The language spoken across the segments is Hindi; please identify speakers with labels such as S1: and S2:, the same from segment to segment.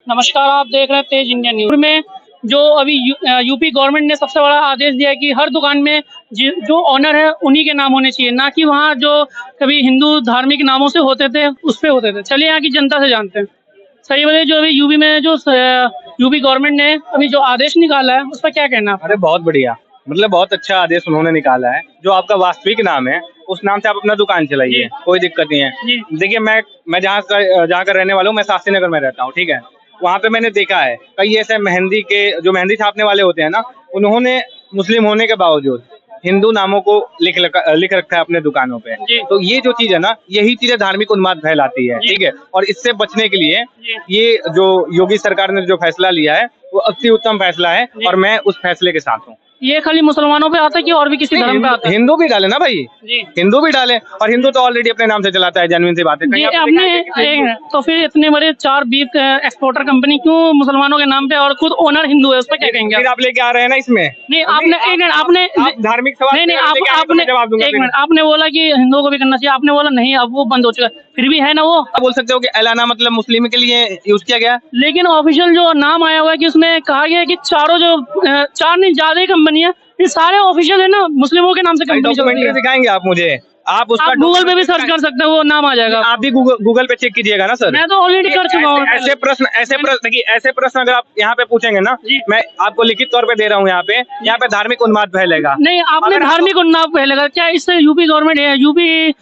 S1: नमस्कार, आप देख रहे हैं तेज इंडिया न्यूज में। जो अभी यूपी गवर्नमेंट ने सबसे बड़ा आदेश दिया है कि हर दुकान में जो ऑनर है उन्हीं के नाम होने चाहिए, ना कि वहाँ जो कभी हिंदू धार्मिक नामों से होते थे उस पे होते थे। चलिए यहाँ की जनता से जानते हैं। सही बताइए, जो अभी यूपी में जो यूपी गवर्नमेंट ने अभी जो आदेश निकाला है उस पर क्या कहना है?
S2: अरे बहुत बढ़िया, मतलब बहुत अच्छा आदेश उन्होंने निकाला है। जो आपका वास्तविक नाम है उस नाम से आप अपना दुकान चलाइए, कोई दिक्कत नहीं है। देखिए मैं जहाँ का रहने वाला हूँ, मैं शास्त्री नगर में रहता हूँ, ठीक है। वहाँ पे मैंने देखा है कई ऐसे मेहंदी छापने वाले होते हैं ना, उन्होंने मुस्लिम होने के बावजूद हिंदू नामों को लिख रखा है अपने दुकानों पे। तो ये जो चीज है ना, यही चीजें धार्मिक उन्माद फैलाती है, ठीक है। और इससे बचने के लिए ये जो योगी सरकार ने जो फैसला लिया है वो अति उत्तम फैसला है और मैं उस फैसले के साथ हूँ।
S1: ये खाली मुसलमानों पे आता है कि और भी किसी धर्म पे आता है?
S2: हिंदू भी डाले ना भाई, हिंदू भी डाले, और हिंदू तो ऑलरेडी अपने नाम से चलाता है, जेन्युइन सी बात है।
S1: आपने तो फिर इतने बड़े 4 बीफ एक्सपोर्टर कंपनी क्यों मुसलमानों के नाम पे और खुद ओनर हिंदू है, उस पर क्या कहेंगे?
S2: फिर आप लेके आ रहे हैं ना इसमें।
S1: नहीं, आपने
S2: धार्मिक सवाल
S1: आपने बोला कि हिंदुओं को भी करना चाहिए, आपने बोला नहीं, अब वो बंद हो चुका है। फिर भी है ना, वो
S2: बोल सकते हो कि ऐलाना मतलब मुस्लिम के लिए यूज किया गया।
S1: लेकिन ऑफिशियल जो नाम आया हुआ है कि उसमें कहा गया है कि चारों जो 4 नहीं ज्यादा ही कंपनियां, ये सारे ऑफिशियल है ना, मुस्लिमों के नाम से कंपनी चलती है।
S2: दिखाएंगे आप मुझे, आप उसका
S1: गूगल पे भी सर्च कर सकते हैं, वो नाम आ जाएगा।
S2: आप भी गूगल पे चेक कीजिएगा ना सर।
S1: मैं तो ऑलरेडी कर चुका हूँ।
S2: ऐसे प्रश्न अगर आप यहाँ पे पूछेंगे ना, मैं आपको लिखित तौर पे दे रहा हूँ। यहाँ पे धार्मिक उन्माद फैलेगा।
S1: नहीं, आपने धार्मिक उन्माद फैलेगा क्या? इससे यूपी गवर्नमेंट है, यूपी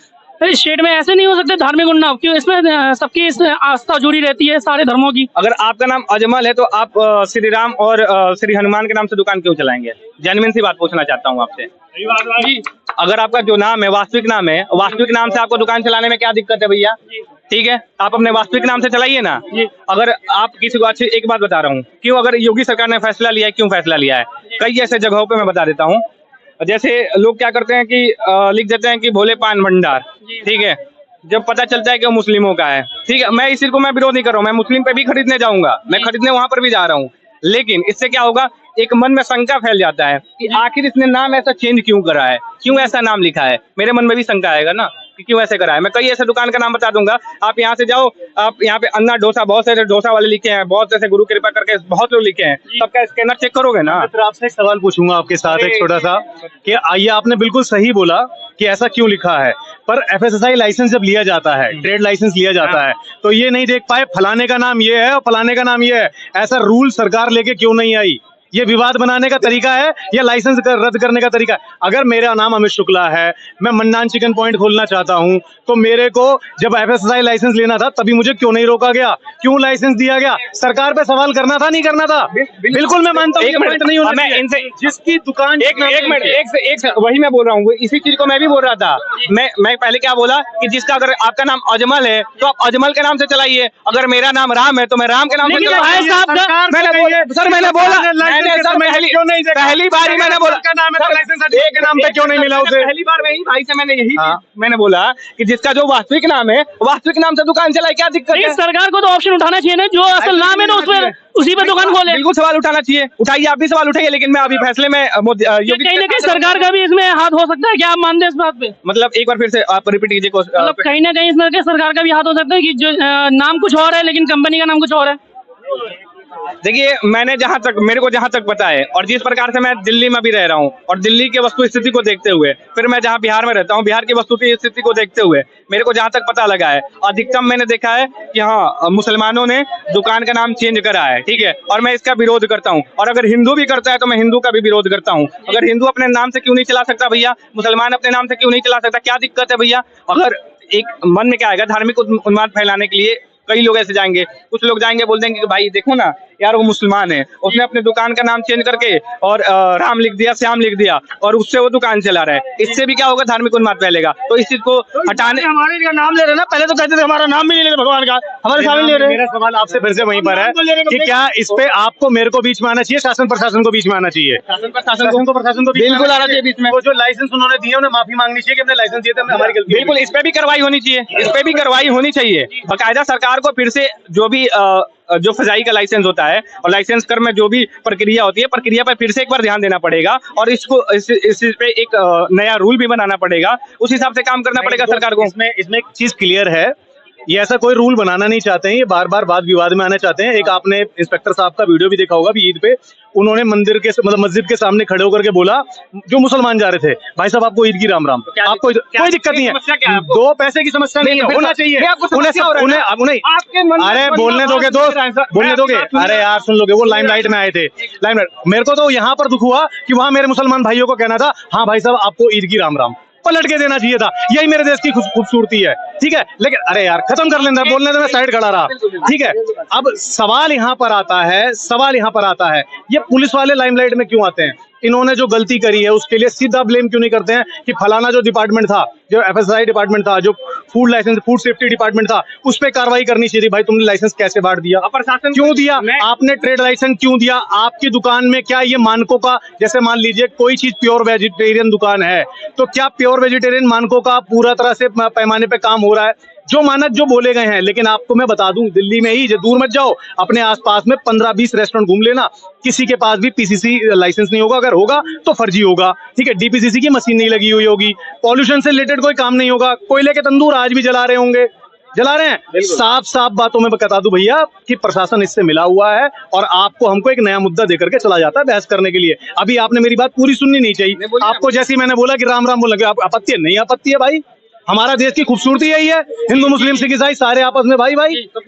S1: स्टेट में ऐसे नहीं हो सकते धार्मिक उन्माद? क्यों? इसमें सबकी आस्था जुड़ी रहती है, सारे धर्मों की।
S2: अगर आपका नाम अजमल है तो आप श्री राम और श्री हनुमान के नाम से दुकान क्यों चलाएंगे? जेन्युइन सी बात पूछना चाहता हूँ आपसे। अगर आपका जो नाम है वास्तविक नाम है, वास्तविक नाम से आपको दुकान चलाने में क्या दिक्कत है भैया? ठीक है, आप अपने वास्तविक नाम से चलाइए ना। अगर आप किसी को अच्छी एक बात बता रहा हूँ, क्यों अगर योगी सरकार ने फैसला लिया है, क्यों फैसला लिया है? कई ऐसे जगहों पे मैं बता देता हूँ। जैसे लोग क्या करते हैं कि लिख देते हैं कि भोले पान भंडार, ठीक है। जब पता चलता है कि वो मुस्लिमों का है, ठीक है, मैं इस चीज को मैं विरोध नहीं कर रहा हूँ, मैं मुस्लिम पे भी खरीदने जाऊंगा, मैं खरीदने वहां पर भी जा रहा हूँ। लेकिन इससे क्या होगा, एक मन में शंका फैल जाता है कि आखिर इसने नाम ऐसा चेंज क्यों करा है, क्यों ऐसा नाम लिखा है। मेरे मन में भी शंका आएगा ना कि क्यों ऐसे करा है। मैं कई ऐसे दुकान का नाम बता दूंगा, आप यहाँ से जाओ, आप यहाँ पे अन्ना डोसा, बहुत सारे डोसा वाले लिखे हैं, बहुत ऐसे गुरु कृपा करके बहुत लोग लिखे हैं, सबका स्कैनर चेक करोगे ना।
S3: फिर आपसे एक सवाल पूछूंगा आपके साथ, एक छोटा सा, कि आइए, आपने बिल्कुल सही बोला कि ऐसा क्यों लिखा है, पर एफएसएसआई लाइसेंस जब लिया जाता है, ट्रेड लाइसेंस लिया जाता है, तो ये नहीं देख पाए फलाने का नाम ये है और फलाने का नाम ये है। ऐसा रूल सरकार लेके क्यों नहीं आई? ये विवाद बनाने का तरीका है या लाइसेंस रद्द करने का तरीका है? अगर मेरा नाम अमित शुक्ला है, मैं मन्नान चिकन पॉइंट खोलना चाहता हूं, तो मेरे को जब एफएसएसआई लाइसेंस लेना था तभी मुझे क्यों नहीं रोका गया? क्यों लाइसेंस दिया गया? सरकार पे सवाल करना था, नहीं करना था? बिल्कुल मैं मानता हूँ नहीं होना चाहिए।
S2: इनसे
S3: जिसकी दुकान
S2: एक मिनट वही मैं बोल रहा हूँ, इसी चीज को मैं भी बोल रहा था। मैं पहले क्या बोला कि जिसका अगर आपका नाम अजमल है तो आप अजमल के नाम से चलाइए, अगर मेरा नाम राम है तो मैं राम के नाम से चलाइए। सर मैंने बोला, पहली बार ही मैंने बोला
S3: एक नाम पे क्यों नहीं मिला उसे?
S2: पहली बार भाई से मैंने बोला कि जिसका जो वास्तविक नाम है, वास्तविक नाम से दुकान चलाए, क्या दिक्कत है?
S1: सरकार को तो ऑप्शन उठाना चाहिए ना, जो असल नाम है ना उसी पे दुकान खोले।
S2: बिल्कुल सवाल उठाना चाहिए, उठाइए, आप भी सवाल उठाइए, लेकिन मैं अभी फैसले में
S1: कहीं ना कहीं सरकार का भी इसमें हाथ हो सकता है। क्या आप मानते हैं इस बात पे?
S2: मतलब एक बार फिर से आप रिपीट कीजिए।
S1: मतलब कहीं ना कहीं इसमें सरकार का भी हाथ हो सकता है कि जो नाम कुछ और है लेकिन कंपनी का नाम कुछ और है।
S2: देखिए, मेरे को जहां तक पता है, और जिस प्रकार से मैं दिल्ली में भी रह रहा हूं, और दिल्ली की वस्तु स्थिति को देखते हुए, फिर मैं जहां बिहार में रहता हूं, बिहार की वस्तु की स्थिति को देखते हुए मेरे को जहां तक पता लगा है, अधिकतम मैंने देखा है कि हाँ, मुसलमानों ने दुकान का नाम चेंज करा है, ठीक है। और मैं इसका विरोध करता हूँ, और अगर हिंदू भी करता है तो मैं हिंदू का भी विरोध करता हूँ। अगर हिंदू अपने नाम से क्यों नहीं चला सकता भैया, मुसलमान अपने नाम से क्यों नहीं चला सकता? क्या दिक्कत है भैया? अगर एक मन में क्या आएगा, धार्मिक उन्माद फैलाने के लिए कई लोग ऐसे जाएंगे, कुछ लोग जाएंगे, बोल देंगे कि भाई देखो ना यार, वो मुसलमान है, उसने अपने दुकान का नाम चेंज करके और राम लिख दिया, श्याम लिख दिया, और उससे वो दुकान चला रहा है। इससे भी क्या होगा, धार्मिक उन्माद फैलेगा। तो इस चीज को हटाने,
S3: हमारे नाम ले रहे ना, पहले तो कहते थे हमारा नाम भी नहीं ले रहे भगवान का, हमारे सामने ले रहे। मेरा सवाल आपसे फिर से वहीं पर है कि क्या इस पे आपको मेरे को बीच में आना चाहिए, शासन प्रशासन को बीच में आना चाहिए?
S2: प्रशासन को बिल्कुल आना चाहिए बीच में।
S3: वो जो लाइसेंस उन्होंने दिए उन्हें माफी मांगनी चाहिए कि हमने लाइसेंस दिए थे, हमारी गलती।
S2: बिल्कुल, इस पे भी कार्रवाई होनी चाहिए, इस पे भी कार्रवाई होनी चाहिए। बाकायदा सरकार को फिर से जो भी जो फजाई का लाइसेंस होता है और लाइसेंस कर में जो भी प्रक्रिया होती है, प्रक्रिया पर फिर से एक बार ध्यान देना पड़ेगा, और इसको इस पे एक नया रूल भी बनाना पड़ेगा, उस हिसाब से काम करना पड़ेगा सरकार को।
S3: इसमें एक चीज क्लियर है ये ऐसा कोई रूल बनाना नहीं चाहते हैं, ये बार बार वाद विवाद में आना चाहते हैं। एक आपने इंस्पेक्टर साहब का वीडियो भी देखा होगा भी ईद पे उन्होंने मंदिर के मतलब मस्जिद के सामने खड़े होकर के बोला, जो मुसलमान जा रहे थे, भाई साहब आपको ईद की राम राम, आपको कोई दिक्कत नहीं है, 2 पैसे की समस्या नहीं है, होना चाहिए उन्हें। अरे बोलने दोगे दोस्त, बोलने दोगे? अरे यार सुन लोगे, वो लाइमलाइट में आए थे, लाइमलाइट। मेरे को तो यहाँ पर दुख हुआ कि वहां मेरे मुसलमान भाइयों को कहना था, हाँ भाई साहब आपको ईद की राम राम, पलट के देना चाहिए था। यही मेरे देश की खूबसूरती है, ठीक है। लेकिन अरे यार खत्म कर लेना, बोलने से मैं साइड खड़ा रहा, ठीक है। अब सवाल यहाँ पर आता है, ये पुलिस वाले लाइमलाइट में क्यों आते हैं? इन्होंने जो गलती करी है उसके लिए सीधा ब्लेम क्यों नहीं करते हैं कि फलाना जो डिपार्टमेंट था, जो एफएसआई डिपार्टमेंट था, जो food licence food safety department था, उस पे कार्रवाई करनी चाहिए थी। भाई तुमने लाइसेंस कैसे बांट दिया, प्रशासन क्यों दिया, आपने ट्रेड लाइसेंस क्यों दिया? आपकी दुकान में क्या ये मानकों का, जैसे मान लीजिए कोई चीज प्योर वेजिटेरियन दुकान है, तो क्या प्योर वेजिटेरियन मानकों का पूरा तरह से पैमाने पे काम हो रहा है? जो मानक जो बोले गए हैं। लेकिन आपको मैं बता दूं, दिल्ली में ही, दूर मत जाओ, अपने आसपास में 15-20 रेस्टोरेंट घूम लेना, किसी के पास भी पीसीसी लाइसेंस नहीं होगा, अगर होगा तो फर्जी होगा, ठीक है। डीपीसीसी की मशीन नहीं लगी हुई होगी, पॉल्यूशन से रिलेटेड कोई काम नहीं होगा, कोयले के तंदूर आज भी जला रहे होंगे, जला रहे हैं। साफ बातों में बता दूं भैया कि प्रशासन इससे मिला हुआ है और आपको हमको एक नया मुद्दा देकर के चला जाता है बहस करने के लिए। अभी आपने मेरी बात पूरी सुननी नहीं चाहिए, आपको जैसी मैंने बोला कि राम राम बोल, आपत्ति है? नहीं आपत्ति है भाई, हमारा देश की खूबसूरती यही है, हिंदू मुस्लिम सिख ईसाई सारे आपस में भाई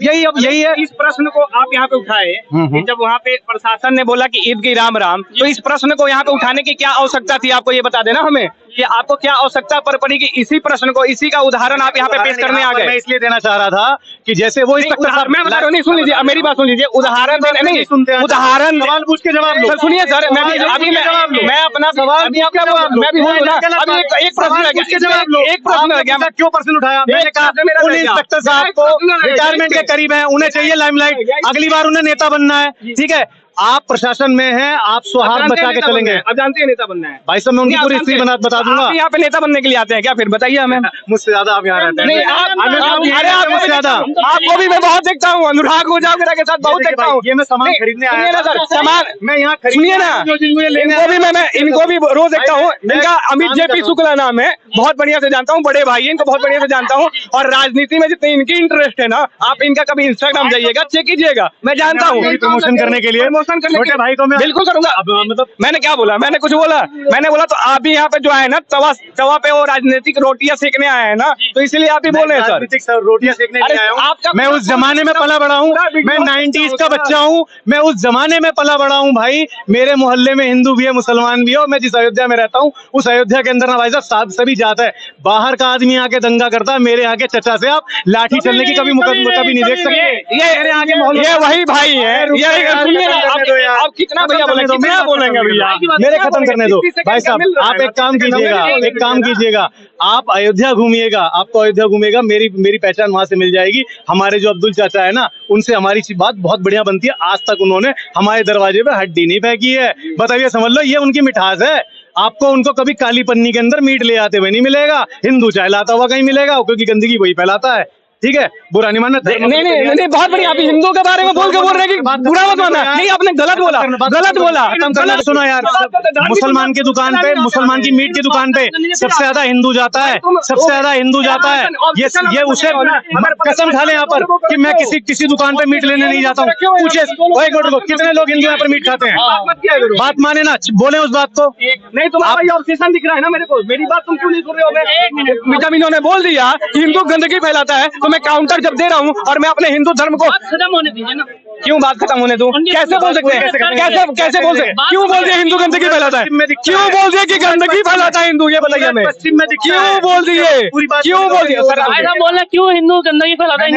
S3: यही है।
S2: इस प्रश्न को आप यहाँ पे उठाए कि जब वहाँ पे प्रशासन ने बोला कि ईद की राम राम, तो इस प्रश्न को यहाँ पे उठाने की क्या आवश्यकता थी? आपको ये बता देना हमें कि आपको क्या आवश्यकता पड़ी कि इसी प्रश्न को, इसी का उदाहरण आप यहाँ पे पेश करने आ गए।
S3: मैं इसलिए देना चाह रहा था कि जैसे वो इंस्पेक्टर साहब,
S2: मैं बता रहा हूँ, नहीं सुन लीजिए, मेरी बात सुन लीजिए, उदाहरण नहीं सुनते, उदाहरण
S3: सवाल पूछ के जवाब लो।
S2: सुनिए सर, मैं अपना सवाल, मैं भी बोलूँ ना, अभी एक प्रश्न रह गया,
S3: क्यों प्रश्न उठाया? मैंने कहा उन इंस्पेक्टर साहब को रिटायरमेंट के करीब हैं, उन्हें चाहिए लाइमलाइट, अगली बार उन्हें नेता बनना है, ठीक है। आप प्रशासन में हैं, आप सुहाग बचा के चलेंगे।
S2: अब जानते हैं नेता बनना है
S3: भाई साहब, मैं उनकी पूरी हिस्ट्री बता दूंगा।
S2: आप यहाँ पे नेता बनने के लिए आते हैं क्या? फिर बताइए हमें।
S3: मुझसे ज्यादा आप यहाँ रहते हैं।
S2: नहीं, आपको ज्यादा, आपको भी मैं बहुत देखता हूँ, अनुराग हो जाओ मेरा के साथ बहुत देखता हूँ।
S3: ये मैं सामान खरीदने आया था सर,
S2: सामान
S3: मैं यहाँ
S2: सुनिए ना, इनको भी रोज देखता हूँ। इनका अमित जेपी शुक्ला नाम है, बहुत बढ़िया से जानता हूँ, बड़े भाई इनको बहुत बढ़िया से जानता हूँ। और राजनीति में जितनी इनकी इंटरेस्ट है ना, आप इनका कभी इंस्टाग्राम जाइएगा, चेक कीजिएगा, मैं जानता हूँ।
S3: प्रमोशन करने के लिए,
S2: प्रमोशन करने
S3: छोटे भाई को मैं
S2: बिल्कुल करूंगा।
S3: मतलब
S2: मैंने क्या बोला? मैंने कुछ बोला? मैंने बोला तो आप भी यहाँ पे जो आए ना, तवा पे वो राजनीतिक रोटियां सेकने आए हैं ना, तो इसलिए आप भी बोल रहे हैं सर।
S3: रोटियां सेकने नहीं आया हूँ, मैं उस जमाने में पला बड़ा हूँ, मैं 90s का बच्चा हूँ, मैं उस जमाने में पला बड़ा हूँ भाई। मेरे मोहल्ले में हिंदू भी है, मुसलमान भी है, और मैं जिस अयोध्या में रहता हूँ उस अयोध्या के अंदर ना भाई साहब सभी जात है। बाहर का आदमी आके दंगा करता है, मेरे यहाँ के चचा से आप लाठी चलने की कभी नहीं देख सकते।
S2: ये वही भाई है, आप कितना भैया बोलेंगे, कितना बोलेंगे भैया?
S3: मेरे खत्म करने दो भाई साहब। आप एक काम कीजिएगा, आप अयोध्या घूमिएगा, आपको अयोध्या घूमिएगा, मेरी पहचान वहां से मिल जाएगी। हमारे जो अब्दुल चाचा है ना, उनसे हमारी बात बहुत बढ़िया बनती है, आज तक उन्होंने हमारे दरवाजे पे हड्डी नहीं फेंकी है। बताइए, समझ लो, ये उनकी मिठास है। आपको उनको कभी काली पन्नी के अंदर मीट ले आते हुए नहीं मिलेगा, हिंदू चाय लाता हुआ कहीं मिलेगा, क्योंकि गंदगी वही फैलाता है, ठीक है। बुरा नहीं मानना।
S2: नहीं, बहुत बढ़िया। अभी हिंदू के बारे में बोल रहे हैं कि बुरा मत मानना। नहीं, आपने गलत बोला।
S3: सुनो यार, मुसलमान की दुकान पे, मुसलमान की मीट की दुकान पे सबसे ज्यादा हिंदू जाता है, सबसे ज्यादा हिंदू जाता है। ये उसे कसम खा ले यहाँ पर कि मैं किसी दुकान पे मीट लेने नहीं जाता हूँ। पूछे कितने लोग हिंदू यहाँ पर मीट खाते हैं? बात माने ना, बोले उस बात को।
S2: नहीं, तुम्हारा ऑब्सेशन दिख रहा है ना मेरे को, मेरी बात तुम क्यों नहीं सुन रहे हो? जब इन्होंने बोल दिया कि हिंदू गंदगी फैलाता है, तो मैं काउंटर जब दे रहा हूँ और मैं अपने हिंदू धर्म को
S1: खत्म होने दीजिए ना।
S2: क्यों बात खत्म होने दूं? कैसे बोल सकते हैं? कैसे बोल सकते हैं? क्यों बोल दिए हिंदू गंदगी फैलाता है? क्यों बोल दिए कि गंदगी फैलाता है हिंदू? ये बताइए हमें, क्यों बोल दिए? क्यों बोल दिए सर?
S1: ऐसा बोलना, क्यों हिंदू गंदगी फैलाता है?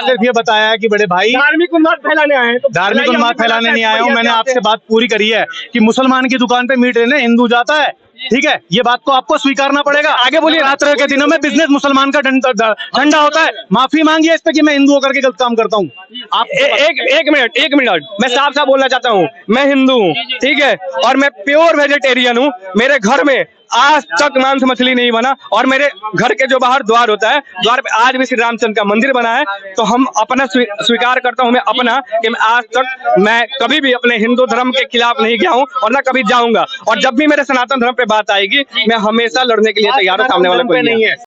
S3: सिर्फ ये बताया कि बड़े भाई
S2: धार्मिक उन्माद फैलाने आए हैं।
S3: धार्मिक उन्माद फैलाने नहीं आया हूँ। मैंने आपसे बात पूरी करी है कि मुसलमान की दुकान पे मीट लेने हिंदू जाता है, ठीक है। ये बात को आपको स्वीकारना पड़ेगा। आगे बोलिए। रात्र के दिनों में बिजनेस मुसलमान का ठंडा होता है। माफी मांगिए इस पे कि मैं हिंदू होकर के गलत काम करता हूँ। आप
S2: एक मिनट, मैं साफ बोलना चाहता हूँ, मैं हिंदू हूँ, ठीक है, और मैं प्योर वेजिटेरियन हूँ। मेरे घर में आज तक मांस मछली नहीं बना, और मेरे घर के जो बाहर द्वार होता है, द्वार पे आज भी श्री रामचंद्र का मंदिर बना है। तो हम अपना स्वीकार करता हूँ मैं अपना कि मैं आज तक मैं कभी भी अपने हिंदू धर्म के खिलाफ नहीं गया हूँ और ना कभी जाऊंगा। और जब भी मेरे सनातन धर्म पे बात आएगी, मैं हमेशा लड़ने के लिए तैयार हूँ, सामने वाले कोई नहीं है।